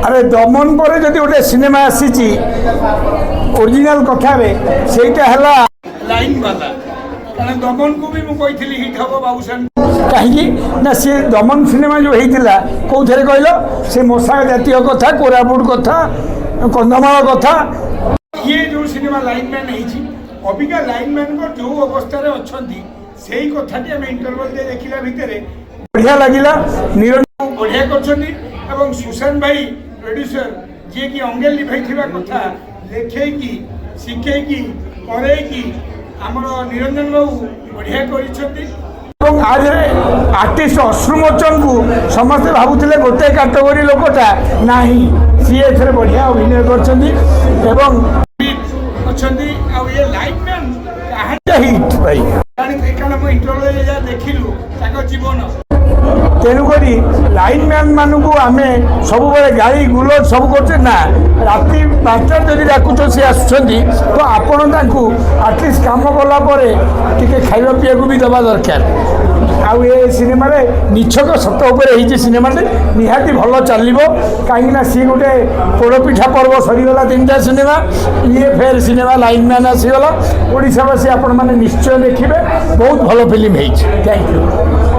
अरे दमन पर जदि गोटे सिनेमा आसी ओरिजिनल कथा सेटा है लाइन वाला कारण दमन को भी मुझे हिट हम बाबूसान कहीं ना सी दमन सिनेमा जो होता कौ थे कहल से मशा जातीय कथा कोरापुट कथा कंधमाल कथा ये जो सिनेमा लाइनमैन अबिका लाइनमैन को जो अवस्था अच्छा से ही कथाटी आम इंटरवल देखला भितर बढ़िया लगिला निरंजन बढ़िया कर सुशांत भाई प्रोड्यूसर जी की अंगेल निभाई कथा लेखेकी शिखेकी करेकी आमर निरंजन बाबू बढ़िया कर आज आर्टिस्ट अश्रुमोचन को समस्ते भावुले गोटे कैटेगोरी लोकटा ना सी ए बढ़िया अभिनय कर हिट भाई देखिलु जीवन तेणुक लाइनमैन मानू आम सब गाड़ी गुलज सब कर राति 5टा जदि डाकुच सी आस तो आपण आटलिस्ट कम कलापर टे खावा पीवा भी दबा दरकार आउ ये सिनेमा निछक सत उपर सिनेमाटे निहाती भल चलो कहीं सी गोटे पोड़पिठा पर्व सरीगला 3टा सिनेमा ये फेर सिनेमा लाइनमैन आसीगला ओडावासी आपण मैंने निश्चय देखिए बहुत भल फिल्म है। Thank you.